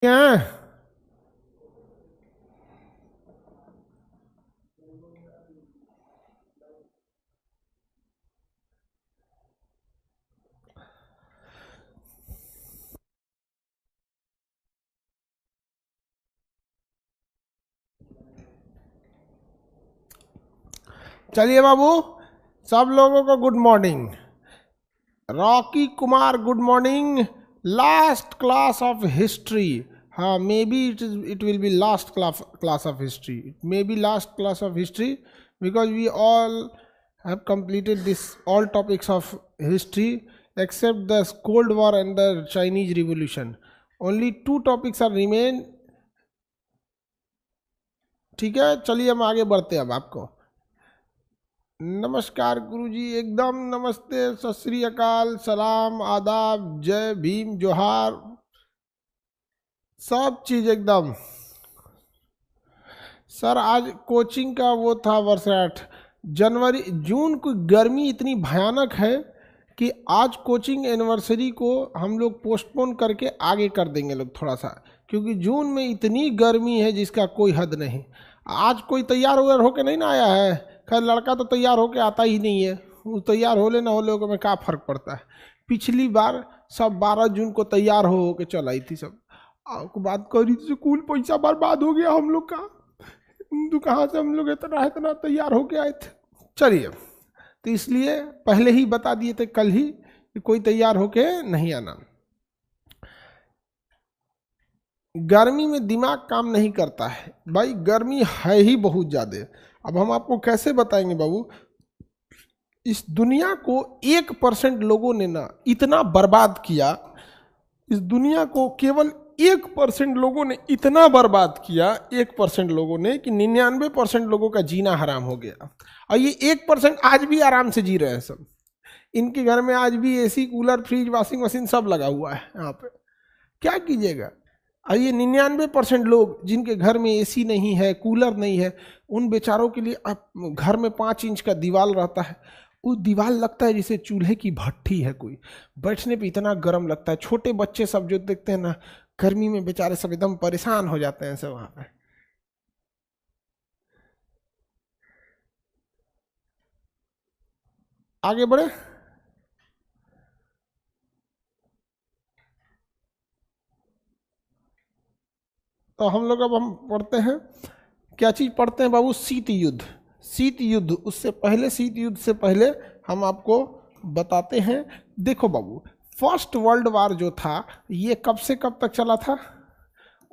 क्या? चलिए बाबू, सब लोगों को good morning. Rocky Kumar good morning. Last class of history. हाँ, may be it will be last class of history. It may be last class of history because we all have completed this all topics of history except the Cold War and the Chinese Revolution. Only two topics are remain. ठीक है, चलिए हम आगे बढ़ते हैं। अब आपको नमस्कार गुरुजी, एकदम नमस्ते, सत श्री अकाल, सलाम, आदाब, जय भीम, जोहार, सब चीज एकदम। सर आज कोचिंग का वो था वर्षगांठ। जनवरी जून को गर्मी इतनी भयानक है कि आज कोचिंग एनिवर्सरी को हम लोग पोस्टपोन करके आगे कर देंगे लोग थोड़ा सा, क्योंकि जून में इतनी गर्मी है जिसका कोई हद नहीं। आज कोई तैयार वगैरह होके नहीं ना आया है। खैर लड़का तो तैयार होके आता ही नहीं है, वो तैयार हो ले ना हो ले में क्या फ़र्क पड़ता है। पिछली बार सब 12 जून को तैयार हो के चल आई थी सब। आपको बात करी थी, स्कूल पैसा बर्बाद हो गया हम लोग का। तो कहाँ से हम लोग इतना इतना तैयार होके आए थे। चलिए, तो इसलिए पहले ही बता दिए थे कल ही कि कोई तैयार होके नहीं आना। गर्मी में दिमाग काम नहीं करता है भाई, गर्मी है ही बहुत ज़्यादा। अब हम आपको कैसे बताएंगे बाबू, इस दुनिया को 1% लोगों ने ना इतना बर्बाद किया। इस दुनिया को केवल 1% लोगों ने इतना बर्बाद किया, 1% लोगों ने, कि 99% लोगों का जीना हराम हो गया। और ये 1% आज भी आराम से जी रहे हैं सब। इनके घर में आज भी AC, cooler, fridge, washing machine सब लगा हुआ है यहाँ पे। क्या कीजिएगा। और ये 99% लोग जिनके घर में एसी नहीं है, कूलर नहीं है, उन बेचारों के लिए अब घर में 5 इंच का दीवार रहता है। वो दीवार लगता है जैसे चूल्हे की भट्ठी है कोई, बैठने पे इतना गर्म लगता है। छोटे बच्चे सब जो देखते हैं ना, गर्मी में बेचारे सब एकदम परेशान हो जाते हैं सब वहाँ पे। आगे बढ़े। तो हम लोग अब हम पढ़ते हैं, क्या चीज़ पढ़ते हैं बाबू, शीत युद्ध। शीत युद्ध, उससे पहले, शीत युद्ध से पहले हम आपको बताते हैं। देखो बाबू, फर्स्ट वर्ल्ड वार जो था ये कब से कब तक चला था?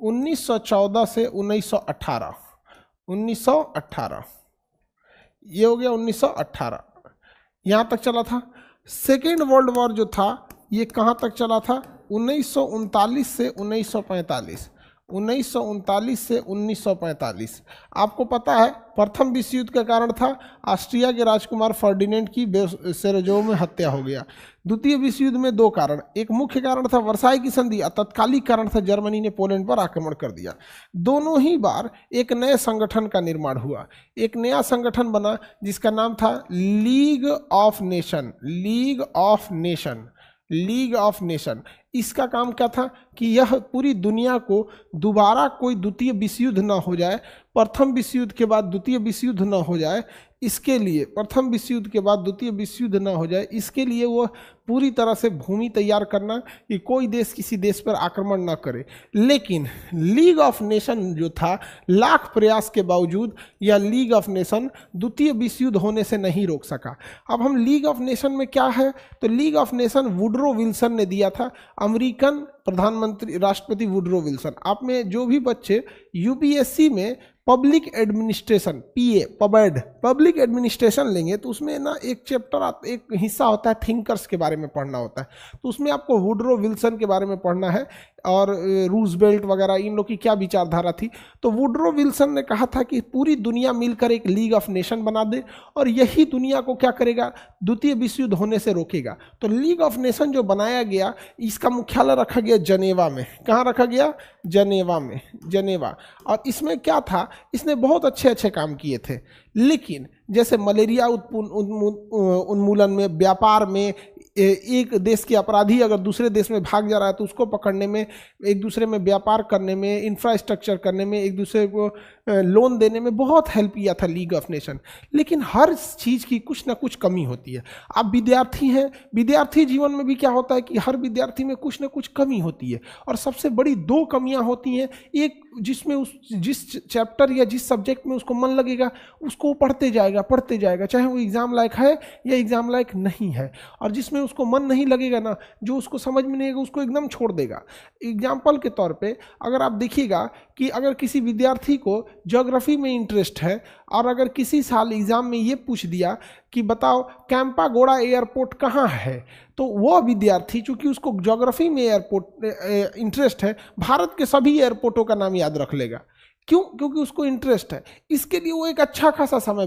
1914 से 1918। 1918 ये हो गया, 1918 यहाँ तक चला था। सेकेंड वर्ल्ड वॉर जो था ये कहाँ तक चला था? 1939 से 1945। 1939 से 1945। आपको पता है प्रथम विश्व युद्ध का कारण था ऑस्ट्रिया के राजकुमार फर्डिनेंड की सेरेजो में हत्या हो गया। द्वितीय विश्व युद्ध में 2 कारण, एक मुख्य कारण था वर्साई की संधि, और तत्कालिक कारण था जर्मनी ने पोलैंड पर आक्रमण कर दिया। दोनों ही बार एक नए संगठन का निर्माण हुआ। एक नया संगठन बना जिसका नाम था league of nation. League of nation, league of nation. इसका काम क्या था कि यह पूरी दुनिया को दोबारा कोई द्वितीय विश्व युद्ध न हो जाए, प्रथम विश्व युद्ध के बाद द्वितीय विश्व युद्ध न हो जाए, इसके लिए, प्रथम विश्व युद्ध के बाद द्वितीय विश्व युद्ध न हो जाए, इसके लिए वो पूरी तरह से भूमि तैयार करना कि कोई देश किसी देश पर आक्रमण न करे। लेकिन लीग ऑफ नेशन जो था, लाख प्रयास के बावजूद यह लीग ऑफ नेशन द्वितीय विश्व युद्ध होने से नहीं रोक सका। अब हम लीग ऑफ नेशन में क्या है, तो league of nation Woodrow Wilson ने दिया था, अमेरिकन प्रधानमंत्री राष्ट्रपति वुडरो विल्सन। आप में जो भी बच्चे यूपीएससी में पब्लिक एडमिनिस्ट्रेशन, पीए, पबेड, पब्लिक एडमिनिस्ट्रेशन लेंगे तो उसमें ना एक चैप्टर, एक हिस्सा होता है थिंकर्स के बारे में पढ़ना होता है। तो उसमें आपको वुडरो विल्सन के बारे में पढ़ना है और रूजवेल्ट वगैरह, इन लोग की क्या विचारधारा थी। तो वुडरो विल्सन ने कहा था कि पूरी दुनिया मिलकर एक लीग ऑफ नेशन बना दे और यही दुनिया को क्या करेगा, द्वितीय विश्व युद्ध होने से रोकेगा। तो लीग ऑफ नेशन जो बनाया गया, इसका मुख्यालय रखा गया जनेवा में। कहाँ रखा गया? जनेवा में, जनेवा। और इसमें क्या था, इसने बहुत अच्छे अच्छे काम किए थे। लेकिन जैसे मलेरिया उन्मूलन में, व्यापार में, एक देश के अपराधी अगर दूसरे देश में भाग जा रहा है तो उसको पकड़ने में, एक दूसरे में व्यापार करने में, इंफ्रास्ट्रक्चर करने में, एक दूसरे को लोन देने में बहुत हेल्प किया था लीग ऑफ नेशन। लेकिन हर चीज़ की कुछ ना कुछ कमी होती है। आप विद्यार्थी हैं, विद्यार्थी जीवन में भी क्या होता है कि हर विद्यार्थी में कुछ ना कुछ कमी होती है, और सबसे बड़ी दो कमियां होती हैं। एक जिसमें जिस चैप्टर या जिस सब्जेक्ट में उसको मन लगेगा उसको पढ़ते जाएगा, चाहे वो एग्जाम लायक है या एग्जाम लायक नहीं है। और जिसमें उसको मन नहीं लगेगा ना, जो उसको समझ में नहीं आएगा, उसको एकदम छोड़ देगा। एग्जाम्पल के तौर पे अगर आप देखिएगा कि अगर किसी विद्यार्थी को ज्योग्राफी में इंटरेस्ट है और अगर किसी साल एग्जाम में ये पूछ दिया कि बताओ कैंपागोड़ा एयरपोर्ट कहाँ है, तो वो विद्यार्थी चूंकि उसको ज्योग्राफी में एयरपोर्ट इंटरेस्ट है, भारत के सभी एयरपोर्टों का नाम याद रख लेगा। क्यों? क्योंकि उसको इंटरेस्ट है। इसके लिए वो एक अच्छा खासा समय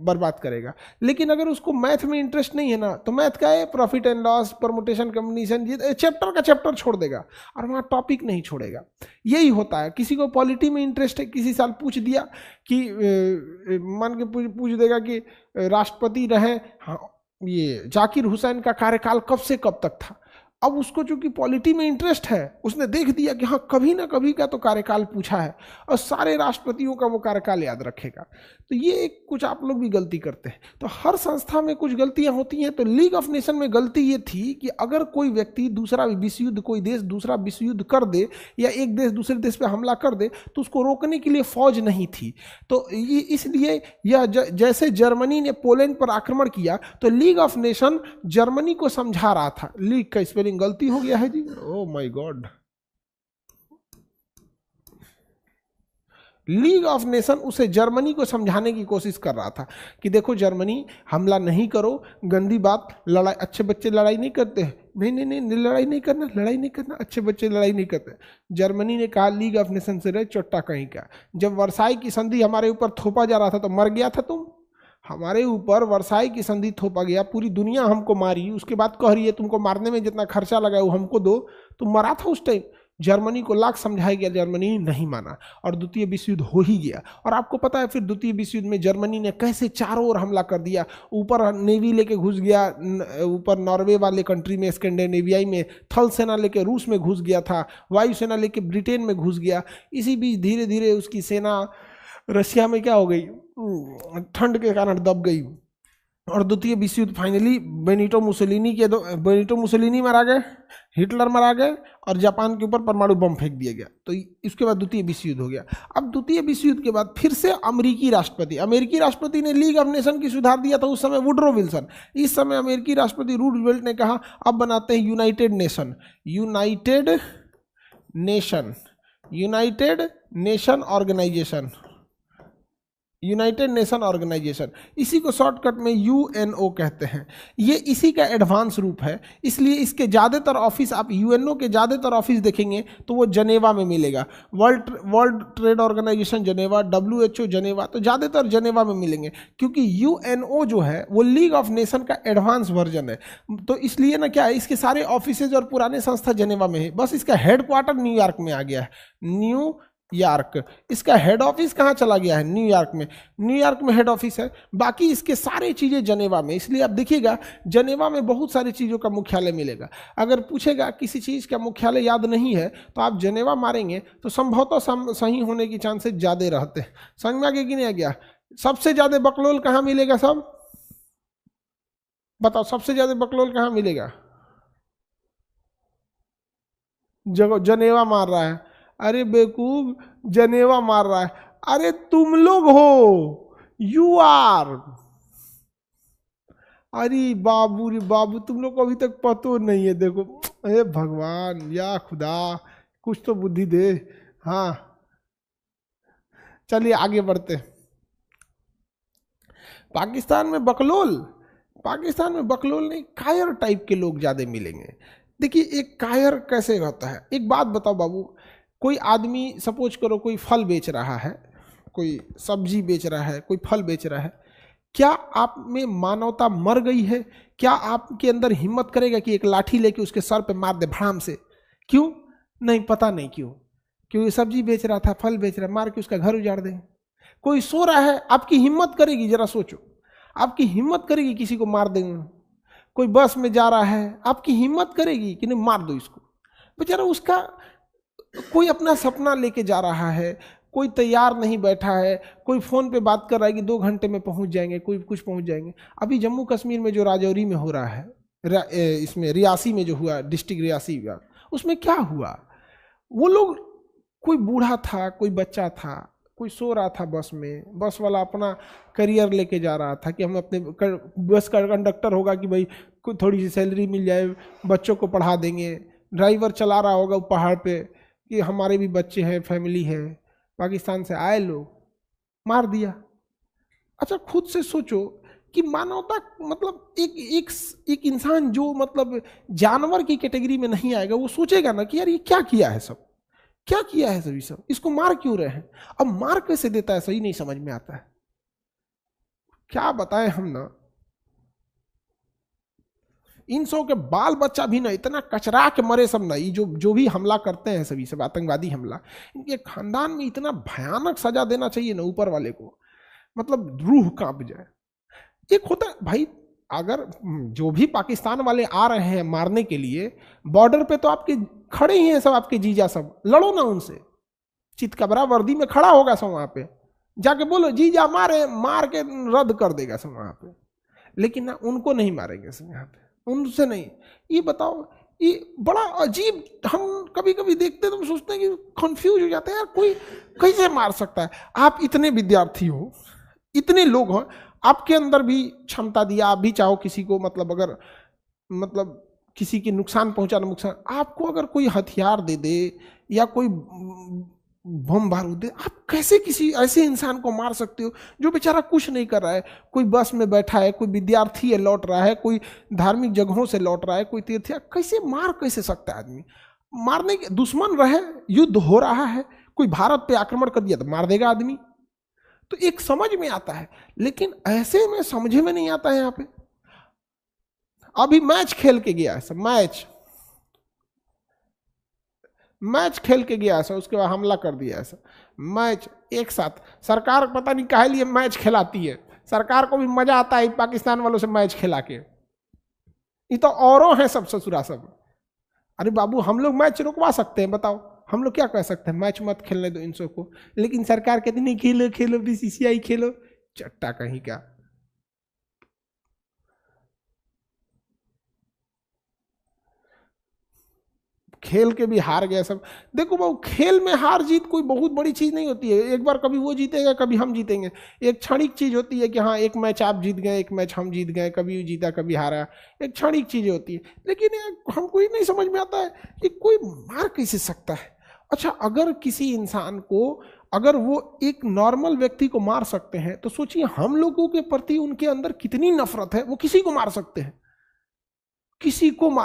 बर्बाद करेगा। लेकिन अगर उसको मैथ में इंटरेस्ट नहीं है ना, तो मैथ का है profit and loss, permutation, combination, ये चैप्टर का चैप्टर छोड़ देगा और वहाँ टॉपिक नहीं छोड़ेगा। यही होता है। किसी को पॉलिटी में इंटरेस्ट है, किसी साल पूछ दिया कि मान के पूछ देगा कि राष्ट्रपति रहे, हाँ, ये जाकिर हुसैन का कार्यकाल कब से कब तक था। अब उसको चूंकि पॉलिटी में इंटरेस्ट है, उसने देख दिया कि हाँ कभी ना कभी का तो कार्यकाल पूछा है और सारे राष्ट्रपतियों का वो कार्यकाल याद रखेगा। तो ये कुछ आप लोग भी गलती करते हैं। तो हर संस्था में कुछ गलतियां होती हैं। तो लीग ऑफ नेशन में गलती ये थी कि अगर कोई व्यक्ति दूसरा विश्व युद्ध, कोई देश दूसरा विश्व युद्ध कर दे या एक देश दूसरे देश पे हमला कर दे, तो उसको रोकने के लिए फौज नहीं थी। तो इसलिए यह जैसे जर्मनी ने पोलैंड पर आक्रमण किया तो लीग ऑफ नेशन जर्मनी को समझा रहा था। लीग का स्पेलिंग गलती हो गया है जी, oh my god. League of nation उसे जर्मनी को समझाने की कोशिश कर रहा था कि देखो जर्मनी, हमला नहीं करो, गंदी बात, लड़ाई, अच्छे बच्चे लड़ाई नहीं करते हैं, नहीं नहीं नहीं, लड़ाई नहीं करना, अच्छे बच्चे लड़ाई नहीं करते। जर्मनी ने कहा लीग ऑफ नेशन से रहे चोट्टा कहीं का। जब वर्साई की संधि हमारे ऊपर थोपा जा रहा था तो मर गया था तुम? हमारे ऊपर वर्साई की संधि थोपा गया, पूरी दुनिया हमको मारी, उसके बाद कह रही है तुमको मारने में जितना खर्चा लगा वो हमको दो। तुम मरा था उस टाइम। जर्मनी को लाख समझाया गया, जर्मनी नहीं माना और द्वितीय विश्व युद्ध हो ही गया। और आपको पता है फिर द्वितीय विश्व युद्ध में जर्मनी ने कैसे चारों ओर हमला कर दिया। ऊपर नेवी लेके घुस गया, ऊपर नॉर्वे वाले कंट्री में, स्कैंडिनेविया में, थल सेना लेके रूस में घुस गया था, वायुसेना लेके ब्रिटेन में घुस गया। इसी बीच धीरे धीरे उसकी सेना रशिया में क्या हो गई, ठंड के कारण दब गई और द्वितीय विश्व युद्ध फाइनली बेनिटो मुसोलिनी मारा गए, हिटलर मारा गए और जापान के ऊपर परमाणु बम फेंक दिया गया। तो इसके बाद द्वितीय विश्व युद्ध हो गया। अब द्वितीय विश्व युद्ध के बाद फिर से अमेरिकी राष्ट्रपति ने लीग ऑफ नेशन की सुधार दिया था उस समय वुडरो विल्सन। इस समय अमेरिकी राष्ट्रपति रूजवेल्ट ने कहा अब बनाते हैं यूनाइटेड नेशन ऑर्गेनाइजेशन, इसी को शॉर्टकट में यूएनओ कहते हैं। ये इसी का एडवांस रूप है। इसलिए इसके ज़्यादातर ऑफिस, आप यूएनओ के ज़्यादातर ऑफिस देखेंगे तो वो जनेवा में मिलेगा। World Trade Organization Geneva, WHO Geneva, तो ज़्यादातर जनेवा में मिलेंगे क्योंकि यूएनओ जो है वो लीग ऑफ नेशन का एडवांस वर्जन है। तो इसलिए ना क्या है, इसके सारे ऑफिसेज और पुराने संस्था जनेवा में है, बस इसका हेडक्वार्टर न्यूयॉर्क में आ गया है, न्यूयॉर्क। इसका हेड ऑफिस कहाँ चला गया है? न्यूयॉर्क में हेड ऑफिस है, बाकी इसके सारे चीज़ें जनेवा में। इसलिए आप देखिएगा जनेवा में बहुत सारी चीज़ों का मुख्यालय मिलेगा। अगर पूछेगा किसी चीज़ का मुख्यालय याद नहीं है तो आप जनेवा मारेंगे तो संभवतः सही होने की चांसेस ज़्यादा रहते हैं। समझ में आ गया कि नहीं आ गया? सबसे ज़्यादा बकलोल कहाँ मिलेगा? सब बताओ, सबसे ज़्यादा बकलोल कहाँ मिलेगा? जनेवा मार रहा है। अरे बेवकूफ, जनेवा मार रहा है। अरे तुम लोग हो, यू आर। अरे बाबू रे बाबू, तुम लोग को अभी तक पता नहीं है। देखो, अरे भगवान या खुदा, कुछ तो बुद्धि दे। हाँ चलिए आगे बढ़ते। पाकिस्तान में बकलोल नहीं, कायर टाइप के लोग ज्यादा मिलेंगे। देखिए एक कायर कैसे होता है, एक बात बताओ बाबू, कोई आदमी सपोज करो कोई फल बेच रहा है, कोई सब्जी बेच रहा है, कोई फल बेच रहा है, क्या आप में मानवता मर गई है? क्या आपके अंदर हिम्मत करेगा कि एक लाठी लेके उसके सर पे मार दे भड़ाम से? क्यों? नहीं, पता नहीं क्यों। क्यों? सब्जी बेच रहा था, फल बेच रहा, मार के उसका घर उजाड़ दे। कोई सो रहा है, आपकी हिम्मत करेगी, जरा सोचो, आपकी हिम्मत करेगी किसी को मार देंगे? कोई बस में जा रहा है, आपकी हिम्मत करेगी कि नहीं मार दो इसको? बेचारा उसका कोई अपना सपना लेके जा रहा है, कोई तैयार नहीं बैठा है, कोई फ़ोन पे बात कर रहा है कि 2 घंटे में पहुंच जाएंगे, कोई कुछ पहुंच जाएंगे। अभी जम्मू कश्मीर में जो राजौरी में हो रहा है, इसमें रियासी में जो हुआ, डिस्ट्रिक्ट रियासी का, उसमें क्या हुआ? वो लोग, कोई बूढ़ा था, कोई बच्चा था, कोई सो रहा था बस में, बस वाला अपना करियर लेके जा रहा था कि हम अपने बस का कंडक्टर होगा कि भाई थोड़ी सी सैलरी मिल जाए, बच्चों को पढ़ा देंगे। ड्राइवर चला रहा होगा पहाड़ पे कि हमारे भी बच्चे हैं, फैमिली है, पाकिस्तान से आए लोग, मार दिया। अच्छा खुद से सोचो कि मानवता मतलब एक इंसान जो मतलब जानवर की कैटेगरी में नहीं आएगा, वो सोचेगा ना कि यार ये क्या किया है, सब क्या किया है, सभी सब इसको मार क्यों रहे हैं? अब मार कैसे देता है सही नहीं समझ में आता है। क्या बताएं हम ना, इन सब के बाल बच्चा भी ना इतना कचरा के मरे सब ना, ये जो भी हमला करते हैं सभी सब आतंकवादी हमला, इनके खानदान में इतना भयानक सजा देना चाहिए ना ऊपर वाले को, मतलब रूह कांप जाए। एक होता है भाई, अगर जो भी पाकिस्तान वाले आ रहे हैं मारने के लिए, बॉर्डर पे तो आपके खड़े ही हैं सब, आपके जीजा सब, लड़ो ना उनसे, चितकबरा वर्दी में खड़ा होगा सब वहां पे, जाके बोलो जीजा मारे, मार के रद्द कर देगा सब वहां पे। लेकिन ना उनको नहीं मारेंगे सब यहाँ पे, उनसे नहीं। ये बताओ, ये बड़ा अजीब, हम कभी कभी देखते तो हम सोचते हैं कि कंफ्यूज हो जाते हैं, यार कोई कैसे मार सकता है? आप इतने विद्यार्थी हो, इतने लोग हो, आपके अंदर भी क्षमता दिया, आप भी चाहो किसी को मतलब अगर मतलब किसी की नुकसान पहुंचाना, नुकसान, आपको अगर कोई हथियार दे दे या कोई बम बारूद दे, आप कैसे किसी ऐसे इंसान को मार सकते हो जो बेचारा कुछ नहीं कर रहा है? कोई बस में बैठा है, कोई विद्यार्थी है लौट रहा है, कोई धार्मिक जगहों से लौट रहा है, कोई तीर्थ, कैसे मार कैसे सकता है आदमी? मारने के दुश्मन रहे, युद्ध हो रहा है, कोई भारत पे आक्रमण कर दिया तो मार देगा आदमी, तो एक समझ में आता है। लेकिन ऐसे में समझे में नहीं आता है। यहाँ पे अभी मैच खेल के गया है सब, मैच खेल के गया ऐसा, उसके बाद हमला कर दिया ऐसा, मैच एक साथ। सरकार पता नहीं काहे लिए मैच खिलाती है, सरकार को भी मजा आता है पाकिस्तान वालों से मैच खिला के। ये तो औरों हैं सब, ससुरा सब। अरे बाबू हम लोग मैच रुकवा सकते हैं, बताओ हम लोग क्या कह सकते हैं? मैच मत खेलने दो इन सबको, लेकिन सरकार कहती नहीं खेलो खेलो, बीसीसीआई खेलो, चट्टा कहीं का। खेल के भी हार गए सब। देखो बाबू, खेल में हार जीत कोई बहुत बड़ी चीज नहीं होती है। एक बार कभी वो जीतेगा, कभी हम जीतेंगे, एक क्षणिक चीज होती है कि हाँ एक मैच आप जीत गए, एक मैच हम जीत गए, कभी जीता कभी हारा, एक क्षणिक चीज होती है। लेकिन हमको ही नहीं समझ में आता है कि कोई मार कैसे सकता है। अच्छा अगर किसी इंसान को, अगर वो एक नॉर्मल व्यक्ति को मार सकते हैं, तो सोचिए हम लोगों के प्रति उनके अंदर कितनी नफरत है, वो किसी को मार सकते हैं, किसी को मार